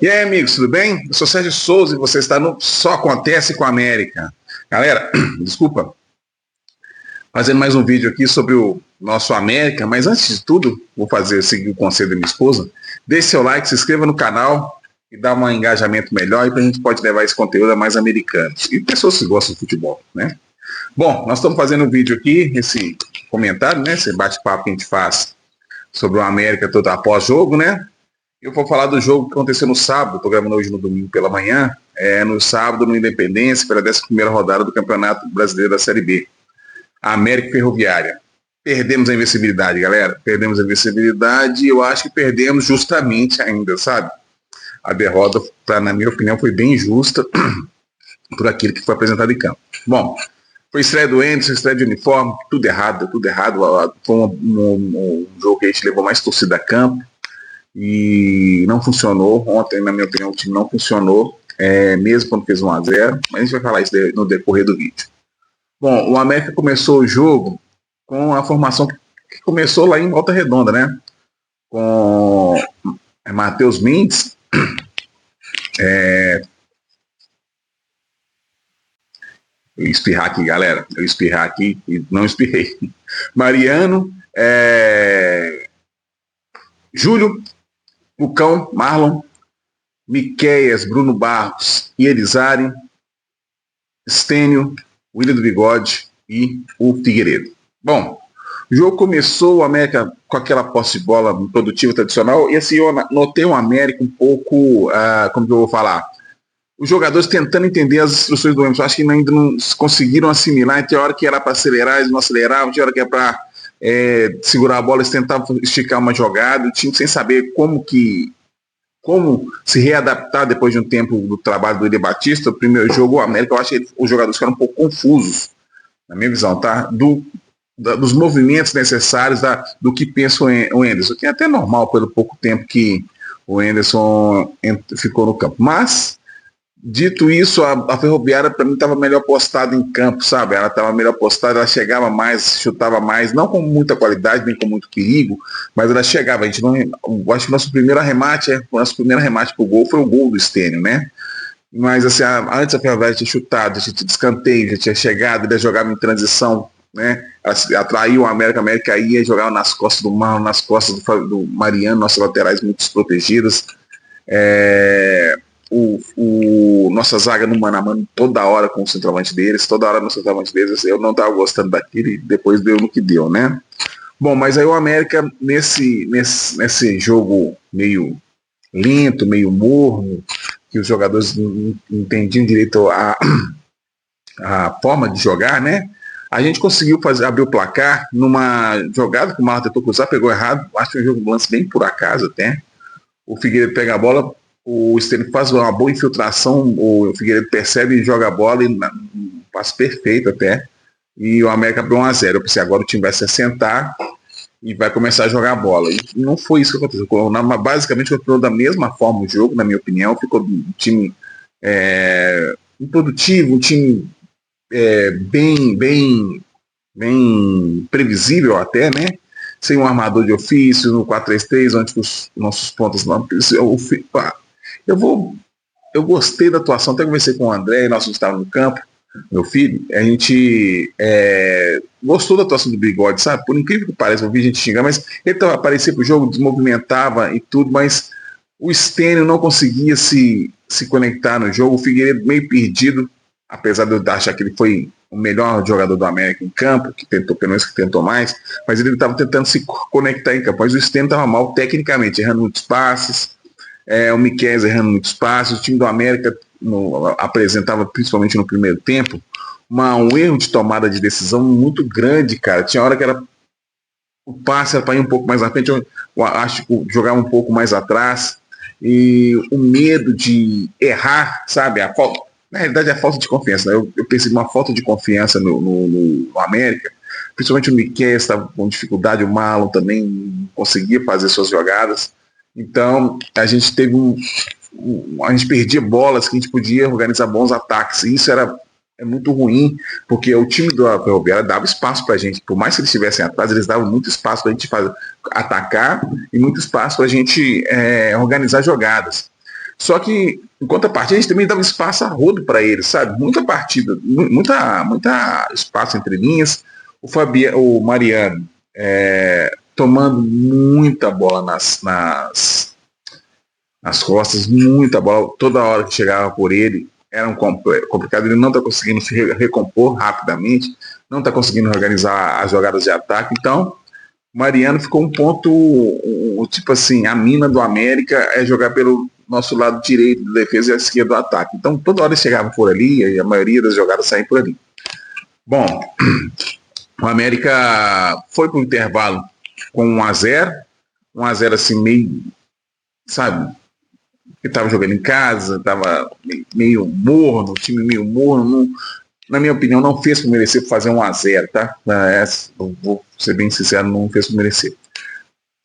E aí, amigos, tudo bem? Eu sou Sérgio Souza e você está no Só Acontece com a América. Galera, desculpa, fazendo mais um vídeo aqui sobre o nosso América, mas antes de tudo, seguir o conselho da minha esposa, deixe seu like, se inscreva no canal e dá um engajamento melhor e para a gente pode levar esse conteúdo a mais americanos e pessoas que gostam de futebol, né? Bom, nós estamos fazendo um vídeo aqui, esse comentário, né? Esse bate-papo que a gente faz sobre o América todo após jogo, né? Eu vou falar do jogo que aconteceu no sábado, estou gravando hoje no domingo pela manhã, no sábado no Independência, pela 11ª rodada do Campeonato Brasileiro da Série B. A América Ferroviária. Perdemos a invencibilidade, galera. Perdemos a invencibilidade e eu acho que perdemos justamente ainda, sabe? A derrota, na minha opinião, foi bem justa por aquilo que foi apresentado em campo. Bom, foi estreia do Anderson, estreia de uniforme, tudo errado. Foi um jogo que a gente levou mais torcida a campo. E não funcionou. Ontem, na minha opinião, o time não funcionou, mesmo quando fez 1-0, mas a gente vai falar isso no decorrer do vídeo. Bom, o América começou o jogo com a formação que começou lá em Volta Redonda, né? Com Matheus Mendes, eu espirrar aqui, galera, e não espirrei. Mariano, Júlio, Lucão, Marlon, Miqueias, Bruno Barros e Elizari, Stênio, William do Bigode e o Figueiredo. Bom, o jogo começou, o América com aquela posse de bola produtiva tradicional, e assim eu notei o América um pouco, como que eu vou falar, os jogadores tentando entender as instruções do Emerson. Acho que ainda não conseguiram assimilar, tem hora que era para acelerar, eles não aceleravam, tinha hora que era para segurar a bola, eles tentavam esticar uma jogada, o time sem saber como se readaptar depois de um tempo do trabalho do William Batista. O primeiro jogo, o América, eu acho que os jogadores ficaram um pouco confusos, na minha visão, tá? Dos movimentos necessários, do que pensa o Anderson, que é até normal pelo pouco tempo que o Anderson ficou no campo. Mas, dito isso, a Ferroviária para mim estava melhor postada em campo, sabe? Ela estava melhor postada, ela chegava mais, chutava mais, não com muita qualidade, nem com muito perigo, mas ela chegava. Eu acho que o nosso primeiro arremate pro gol foi o gol do Stênio, né? Mas assim, antes a Ferroviária tinha chutado, já tinha escanteio, já tinha chegado, ele jogava em transição, né? Atraiu a América ia, jogava nas costas do Marlon, nas costas do Mariano, nossas laterais muito desprotegidas. Nossa zaga no mano a mano toda hora com o centroavante deles, eu não estava gostando daquilo e depois deu no que deu, né? Bom, mas aí o América nesse jogo meio lento, meio morno, que os jogadores não entendiam direito a forma de jogar, né? A gente conseguiu abrir o placar numa jogada que o Marlon tentou cruzar, pegou errado, acho que foi um lance bem por acaso até. O Figueiredo pega a bola, o Stênio faz uma boa infiltração, o Figueiredo percebe e joga a bola, e um passo perfeito até, e o América abriu 1-0. Eu pensei, agora o time vai se assentar e vai começar a jogar a bola. E não foi isso que aconteceu. Basicamente continuou da mesma forma o jogo, na minha opinião. Ficou um time improdutivo, um time bem previsível até, né? Sem um armador de ofício, no 4-3-3, onde os nossos pontos não. Eu gostei da atuação, até conversei com o André, nós estávamos no campo, meu filho, a gente gostou da atuação do Bigode, sabe? Por incrível que pareça, eu vi gente xingar, mas ele aparecia pro jogo, desmovimentava e tudo, mas o Stênio não conseguia se conectar no jogo, o Figueiredo meio perdido, apesar de eu achar que ele foi o melhor jogador do América em campo, que tentou, pelo menos que tentou mais, mas ele estava tentando se conectar em campo, mas o Stênio estava mal tecnicamente, errando muitos passes, o Miqueias errando muitos passes, o time do América apresentava, principalmente no primeiro tempo, um erro de tomada de decisão muito grande, cara. Tinha hora que o passe era para ir um pouco mais à frente, eu acho que jogava um pouco mais atrás, e o medo de errar, sabe? Na realidade é a falta de confiança, né? Eu percebi uma falta de confiança no América, principalmente o Miqueias estava com dificuldade, o Marlon também não conseguia fazer suas jogadas. Então, a gente teve a gente perdia bolas que a gente podia organizar bons ataques. E isso é muito ruim, porque o time do Ferroviária dava espaço pra gente. Por mais que eles estivessem atrás, eles davam muito espaço pra gente atacar e muito espaço pra gente organizar jogadas. Só que, enquanto a partida, a gente também dava espaço a rodo para eles, sabe? Muita partida, muita espaço entre linhas. O Mariano tomando muita bola nas costas, muita bola. Toda hora que chegava por ele, era complicado. Ele não está conseguindo se recompor rapidamente, não está conseguindo organizar as jogadas de ataque. Então, Mariano ficou um ponto, tipo assim, a mina do América é jogar pelo nosso lado direito da defesa e a esquerda do ataque. Então, toda hora chegava por ali e a maioria das jogadas saía por ali. Bom, o América foi para o intervalo com 1-0, 1-0 assim, meio, sabe, que estava jogando em casa, estava meio morno, o time meio morno, na minha opinião, não fez por merecer por fazer 1-0, tá? Eu vou ser bem sincero, não fez por merecer.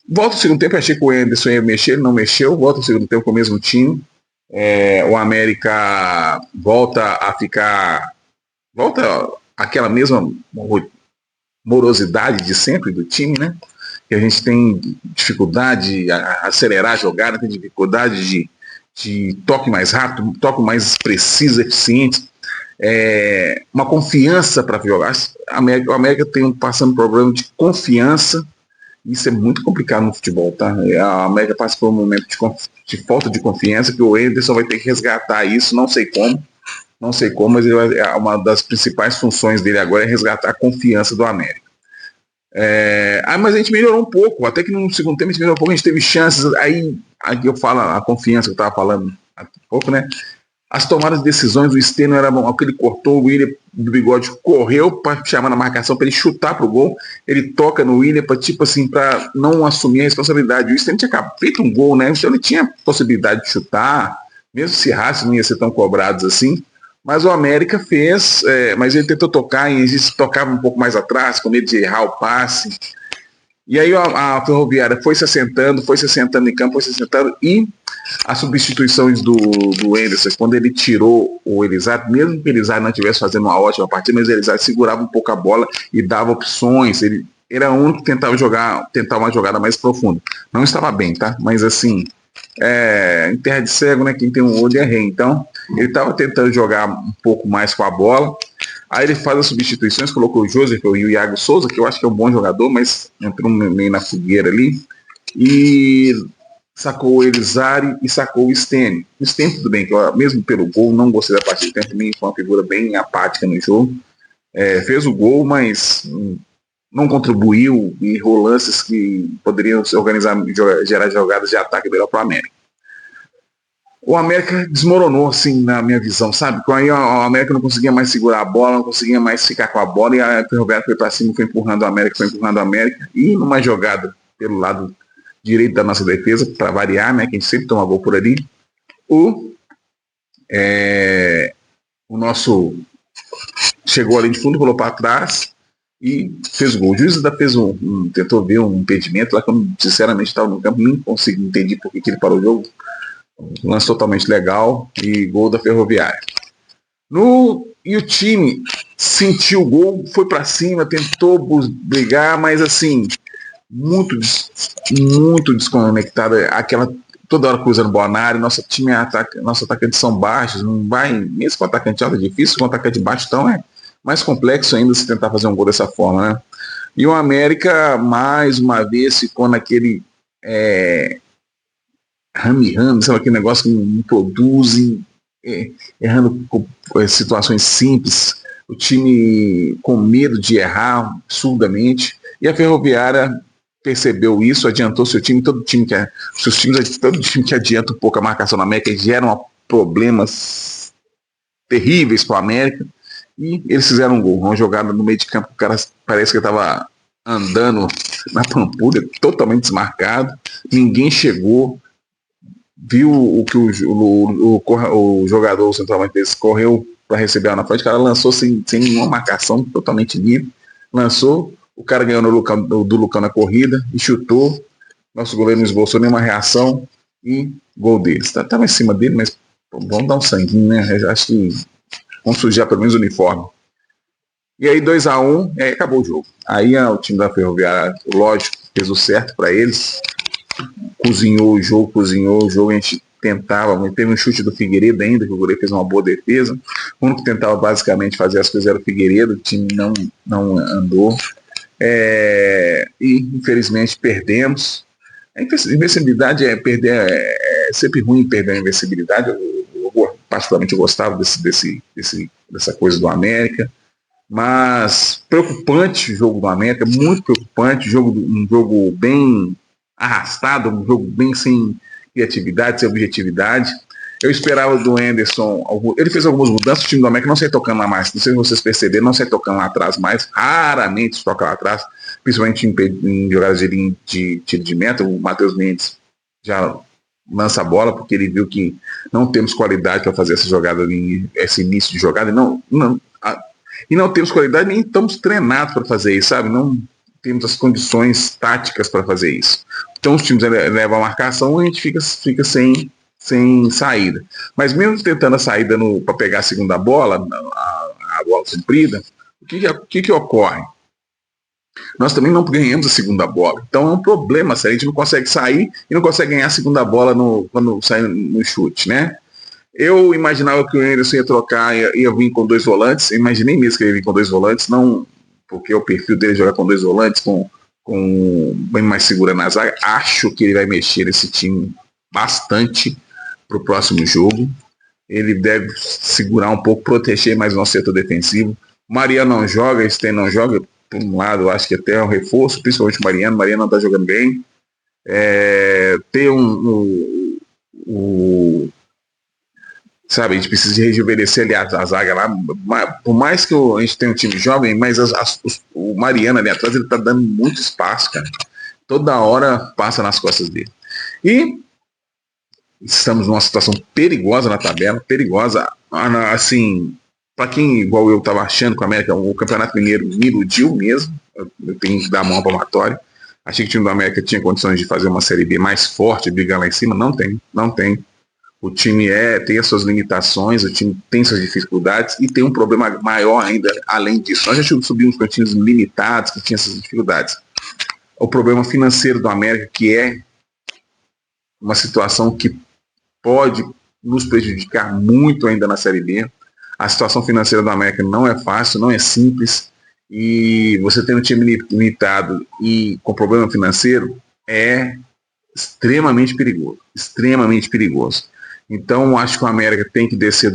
Volta o segundo tempo, achei que o Anderson ia mexer, ele não mexeu, volta o segundo tempo com o mesmo time. O América volta aquela mesma morosidade de sempre do time, né? Que a gente tem dificuldade a acelerar a jogada, tem dificuldade de toque mais rápido, toque mais preciso, eficiente. Uma confiança para jogar. O América tem passando problema de confiança. Isso é muito complicado no futebol, tá? A América passa por um momento de falta de confiança, que o Anderson vai ter que resgatar isso, não sei como, mas uma das principais funções dele agora é resgatar a confiança do América. Mas a gente melhorou um pouco, até que no segundo tempo a gente melhorou um pouco, a gente teve chances, aí eu falo a confiança que eu estava falando há pouco, né? As tomadas de decisões do Steno era bom, aquele cortou, o William do Bigode correu para chamar na marcação para ele chutar pro gol, ele toca no William para tipo assim, para não assumir a responsabilidade. O Steno tinha feito um gol, né? Então ele tinha possibilidade de chutar, mesmo se errasse não ia ser tão cobrados assim. Mas o América fez, mas ele tentou tocar e ele tocava um pouco mais atrás, com medo de errar o passe. E aí a Ferroviária foi se assentando em campo, e as substituições do Anderson, quando ele tirou o Elizardo, mesmo que o Elizardo não estivesse fazendo uma ótima partida, mas o Elizardo segurava um pouco a bola e dava opções, ele era o único que tentava tentar uma jogada mais profunda. Não estava bem, tá? Mas assim, em terra de cego, né, quem tem um olho é rei. Então, ele estava tentando jogar um pouco mais com a bola. Aí ele faz as substituições, colocou o Joseph e o Iago Souza, que eu acho que é um bom jogador, mas entrou meio na fogueira ali. E sacou o Elizari e sacou o Steno. O Steno, tudo bem, que eu, mesmo pelo gol, não gostei da partida, também foi uma figura bem apática no jogo. Fez o gol, mas não contribuiu e errou lances que poderiam se organizar, gerar jogadas de ataque melhor para o América. O América desmoronou, assim, na minha visão, sabe? Aí o América não conseguia mais segurar a bola, não conseguia mais ficar com a bola, e a Ferroviária foi para cima, foi empurrando o América, e numa jogada pelo lado direito da nossa defesa, para variar, né? Que a gente sempre toma gol por ali, o nosso chegou ali de fundo, rolou para trás e fez o gol. O juiz ainda tentou ver um impedimento lá, que eu sinceramente estava no campo, nem consegui entender por que ele parou o jogo. Lance totalmente legal e gol da Ferroviária. E o time sentiu o gol, foi para cima, tentou brigar, mas assim, muito desconectada, aquela toda hora cruzando bola na área. Nosso time nosso atacante são baixos, não vai, mesmo com o atacante alto é difícil, com o atacante baixo então é mais complexo ainda se tentar fazer um gol dessa forma, né? E o América mais uma vez ficou naquele rame-rame, sabe, aquele negócio que não produz, errando situações simples, o time com medo de errar absurdamente, e a Ferroviária percebeu isso, adiantou seu time, todo time que adianta um pouco a marcação na América geram problemas terríveis para o América, e eles fizeram um gol, uma jogada no meio de campo, o cara parece que estava andando na Pampulha, totalmente desmarcado, ninguém chegou, viu o que o jogador, o centroavante deles, correu para receber ela na frente, o cara lançou sem nenhuma marcação, totalmente livre, lançou, o cara ganhou do Lucão na corrida e chutou, nosso goleiro não esboçou nenhuma reação e gol deles. Tava em cima dele, mas vamos dar um sanguinho, né? Acho que vamos sujar pelo menos o uniforme. E aí 2-1, acabou o jogo. Aí o time da Ferroviária, lógico, fez o certo para eles, cozinhou o jogo, a gente tentava, teve um chute do Figueiredo ainda, que o goleiro fez uma boa defesa. O único que tentava basicamente fazer as coisas era o Figueiredo, o time não andou. E infelizmente perdemos. A invencibilidade é perder, é sempre ruim perder a invencibilidade. Particularmente eu gostava dessa coisa do América. Mas preocupante o jogo do América, muito preocupante, um jogo bem arrastado, um jogo bem sem criatividade, sem objetividade. Eu esperava do Anderson, ele fez algumas mudanças, o time do América não sai tocando lá mais, não sei se vocês perceberam, não sai tocando lá atrás mais, raramente toca lá atrás, principalmente em jogadas de tiro de meta. O Matheus Mendes já lança a bola, porque ele viu que não temos qualidade para fazer essa jogada, esse início de jogada, e não temos qualidade, nem estamos treinados para fazer isso, sabe? Não temos as condições táticas para fazer isso. Então os times levam a marcação e a gente fica sem saída. Mas mesmo tentando a saída para pegar a segunda bola, a bola comprida, o que ocorre? Nós também não ganhamos a segunda bola. Então é um problema, a gente não consegue sair e não consegue ganhar a segunda bola quando sai no chute, né? Eu imaginava que o Anderson ia trocar, ia vir com 2 volantes. Eu imaginei mesmo que ele ia vir com 2 volantes, não porque o perfil dele é jogar com 2 volantes, com bem mais segura na zaga. Acho que ele vai mexer nesse time bastante para o próximo jogo. Ele deve segurar um pouco, proteger mais o nosso setor defensivo. Mariano não joga, Sten não joga. Por um lado, eu acho que até é um reforço, principalmente o Mariano. Mariano não está jogando bem. Ter sabe, a gente precisa de rejuvenescer ali a zaga lá. Por mais que a gente tenha um time jovem, mas o Mariano ali atrás, ele tá dando muito espaço, cara. Toda hora passa nas costas dele. E estamos numa situação perigosa na tabela, perigosa. Assim, para quem, igual eu tava achando com a América, o Campeonato Mineiro me iludiu mesmo. Eu tenho que dar a mão para palmatória. Achei que o time do América tinha condições de fazer uma Série B mais forte, brigar lá em cima. Não tem. O time tem as suas limitações, o time tem suas dificuldades e tem um problema maior ainda além disso. Nós já subimos com times limitados que tinham essas dificuldades. O problema financeiro do América, que é uma situação que pode nos prejudicar muito ainda na Série B. A situação financeira do América não é fácil, não é simples, e você tem um time limitado e com problema financeiro é extremamente perigoso. Então, acho que o América tem que descer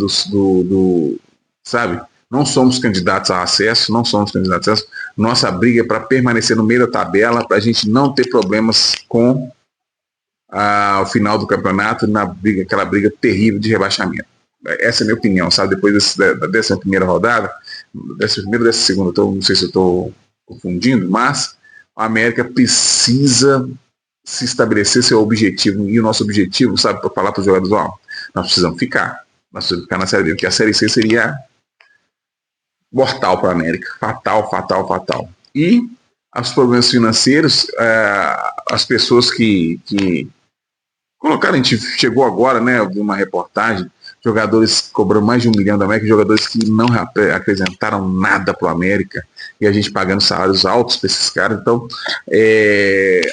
sabe? Não somos candidatos a acesso. Nossa briga é para permanecer no meio da tabela, para a gente não ter problemas com o final do campeonato, aquela briga terrível de rebaixamento. Essa é a minha opinião, sabe? Depois dessa primeira rodada, dessa segunda, não sei se eu estou confundindo, mas o América precisa se estabelecer seu objetivo, e o nosso objetivo, sabe, para falar para os jogadores, nós precisamos ficar na Série B, porque a Série C seria mortal para a América, fatal. E os problemas financeiros, as pessoas que colocaram, a gente chegou agora, né, eu vi uma reportagem, jogadores cobrando mais de 1 milhão da América, jogadores que não apresentaram nada para o América, e a gente pagando salários altos para esses caras. Então,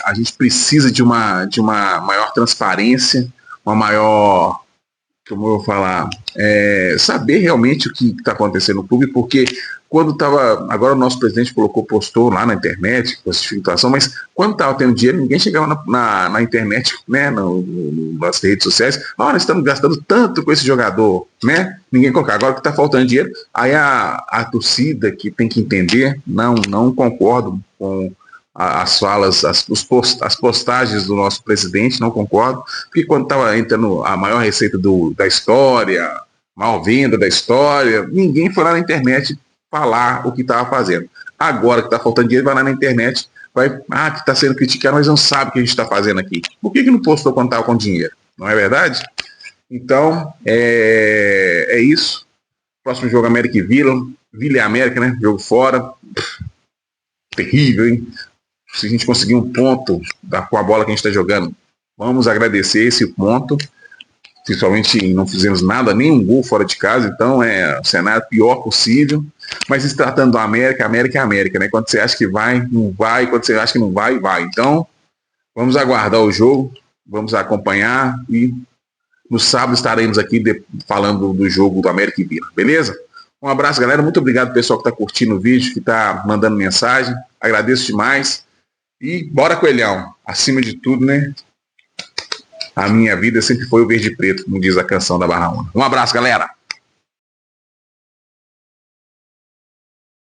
a gente precisa de uma maior transparência, uma maior, como eu vou falar, saber realmente o que está acontecendo no clube, porque quando estava, agora o nosso presidente postou lá na internet com essa situação, mas quando estava tendo dinheiro, ninguém chegava na internet, né, nas redes sociais, nós estamos gastando tanto com esse jogador, né, ninguém colocar, agora que está faltando dinheiro, aí a torcida que tem que entender, não concordo com as falas, as postagens do nosso presidente, não concordo, porque quando estava entrando a maior receita da história, maior venda da história, ninguém foi lá na internet falar o que estava fazendo. Agora que está faltando dinheiro, vai lá na internet, que está sendo criticado, mas não sabe o que a gente está fazendo aqui. Por que não postou quando estava com dinheiro? Não é verdade? Então, é isso. Próximo jogo, América e Vila e América, né? Jogo fora. Terrível, hein? Se a gente conseguir um ponto com a bola que a gente está jogando, vamos agradecer esse ponto. Principalmente não fizemos nada, nenhum gol fora de casa, então é o cenário pior possível. Mas se tratando da América, América é América, né? Quando você acha que vai, não vai. Quando você acha que não vai, vai. Então, vamos aguardar o jogo, vamos acompanhar e No sábado estaremos aqui falando do jogo do América e Vila, beleza? Um abraço, galera. Muito obrigado, pessoal, que está curtindo o vídeo, que está mandando mensagem. Agradeço demais. E bora, Coelhão. Acima de tudo, né? A minha vida sempre foi o verde e preto, como diz a canção da Barra Onda. Um abraço, galera.